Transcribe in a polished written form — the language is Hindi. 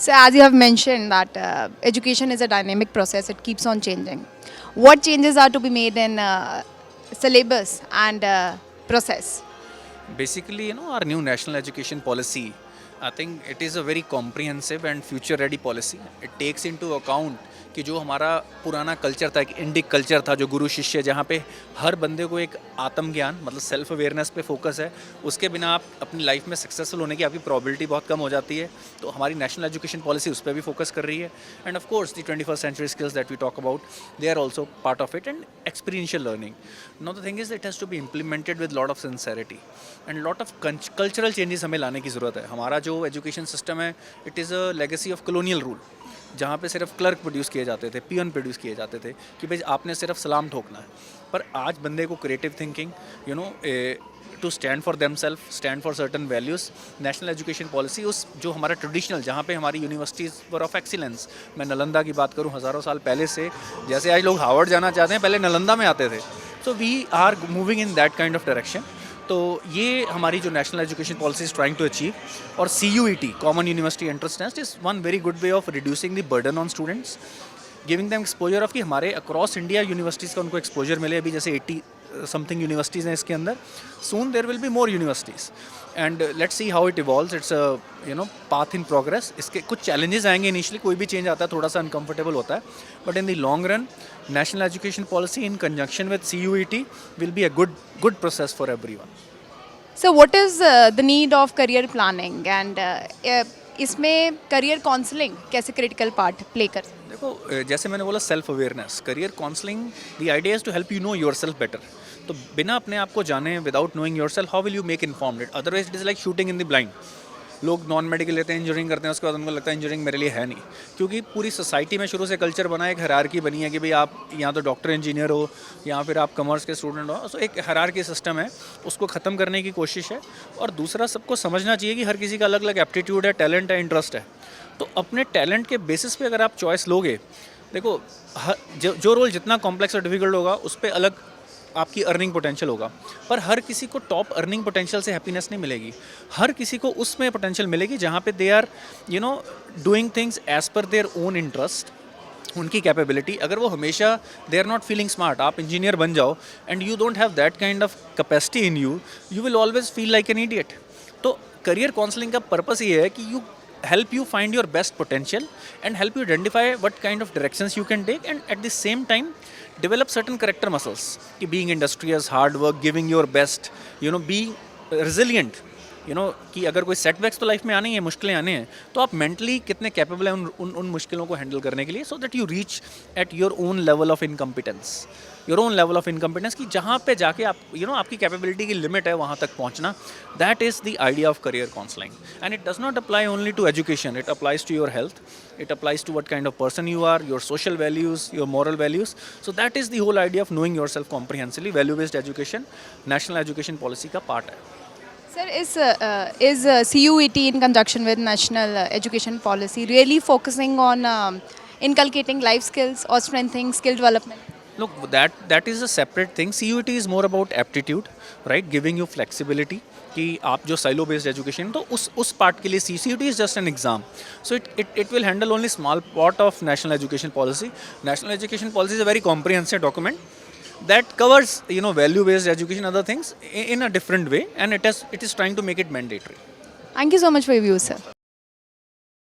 So, as you have mentioned that education is a dynamic process, it keeps on changing. What changes are to be made in syllabus and process? Basically, our new national education policy, I think it is a very comprehensive and future ready policy. It takes into account कि जो हमारा पुराना कल्चर था, एक इंडिक कल्चर था, जो गुरु शिष्य, जहाँ पे हर बंदे को एक आत्मज्ञान मतलब सेल्फ अवेयरनेस पे फोकस है, उसके बिना आप अपनी लाइफ में सक्सेसफुल होने की आपकी प्रोबेबिलिटी बहुत कम हो जाती है. तो हमारी नेशनल एजुकेशन पॉलिसी उस पर भी फोकस कर रही है. And of course the 21st century skills that we talk about, they are also part of it, and experiential learning. Now the thing is it has to be implemented with lot of sincerity and lot of cultural changes हमें लाने की ज़रूरत है. हमारा जो एजुकेशन सिस्टम है, it is a legacy of colonial rule, जहाँ पे सिर्फ क्लर्क प्रोड्यूस किए जाते थे, पियन प्रोड्यूस किए जाते थे कि भाई आपने सिर्फ सलाम ठोकना है. पर आज बंदे को creative thinking, to stand for them self, stand for certain values. National education policy उस जो हमारा ट्रेडिशनल, जहाँ पे हमारी यूनिवर्सिटीज़ वर ऑफ एक्सीलेंस, मैं नालंदा की बात करूँ, हज़ारों साल पहले से, जैसे आज लोग हार्वर्ड जाना चाहते हैं, पहले नालंदा में आते थे. So we are moving in that kind of direction. तो ये हमारी जो national education policy is trying to achieve. और CUET, common university entrance test, is one very good way of reducing the burden on students, giving them exposure of कि हमारे अक्रॉस इंडिया यूनिवर्सिटीज़ का उनको एक्सपोजर मिले. अभी जैसे 80 समथिंग यूनिवर्सिटीज़ हैं इसके अंदर. Soon there will be more universities and let's see how it evolves. It's path in progress. इसके कुछ चैलेंजेस आएंगे इनिशियली, कोई भी चेंज आता है थोड़ा सा अनकंफर्टेबल होता है, but in the long run national education policy in conjunction with CUET will be a good process for everyone. So, what is the need of career planning and इसमें career counseling कैसे critical part play कर? देखो, जैसे मैंने बोला, self awareness, career counselling, the idea is to help you know your self better. तो बिना अपने आप को जाने, without knowing your self, how will you make informed it? Otherwise it is like shooting in the blind. लोग नॉन मेडिकल लेते हैं, इंजीनियरिंग करते हैं, उसके बाद उनको लगता है इंजीनियरिंग मेरे लिए है नहीं, क्योंकि पूरी सोसाइटी में शुरू से कल्चर बना है, एक हायरार्की बनी है कि भाई आप या तो डॉक्टर इंजीनियर हो या फिर आप कॉमर्स के स्टूडेंट हो. सो एक हायरार्की सिस्टम है, उसको ख़त्म करने की कोशिश है. और दूसरा, सबको समझना चाहिए कि हर किसी का अलग अलग एप्टीट्यूड है, टैलेंट है, इंटरेस्ट है. तो अपने टैलेंट के बेसिस पे अगर आप चॉइस लोगे, देखो, जो रोल जितना कॉम्प्लेक्स और डिफिकल्ट होगा, उस पर अलग आपकी अर्निंग पोटेंशियल होगा. पर हर किसी को टॉप अर्निंग पोटेंशियल से हैप्पीनेस नहीं मिलेगी. हर किसी को उसमें पोटेंशियल मिलेगी जहाँ पे they are doing things as per their own interest, उनकी कैपेबिलिटी. अगर वो हमेशा they are not feeling smart, आप इंजीनियर बन जाओ and you don't have that kind of capacity in you, you will always feel like an idiot. तो करियर काउंसलिंग का पर्पस ये है कि help you find your best potential and help you identify what kind of directions you can take, and at the same time develop certain character muscles, ki being industrious, hard work, giving your best, being resilient, कि अगर कोई सेटबैक्स तो लाइफ में आने हैं, मुश्किलें आने हैं, तो आप मेंटली कितने कैपेबल हैं उन मुश्किलों को हैंडल करने के लिए, so that you reach at your own level of incompetence. कि जहाँ पे जाके आप आपकी कैपेबिलिटी की लिमिट है, वहाँ तक पहुँचना. That is the idea of career counselling. And it does not apply only to education, it applies to your health, it applies to what kind of person you are, your social values, your moral values. So that is the whole idea of knowing yourself comprehensively. Value based education national education policy का part है. Sir, is CUET in conjunction with national education policy really focusing on inculcating life skills or strengthening skill development? Look, that is a separate thing. CUET is more about aptitude, right? Giving you flexibility. कि आप जो साइलो बेस्ड एजुकेशन, तो उस पार्ट के लिए CUET is just an exam. So it will handle only small part of national education policy. National education policy is a very comprehensive document that covers value based education, other things in a different way, and it is trying to make it mandatory. Thank you so much for your views, sir.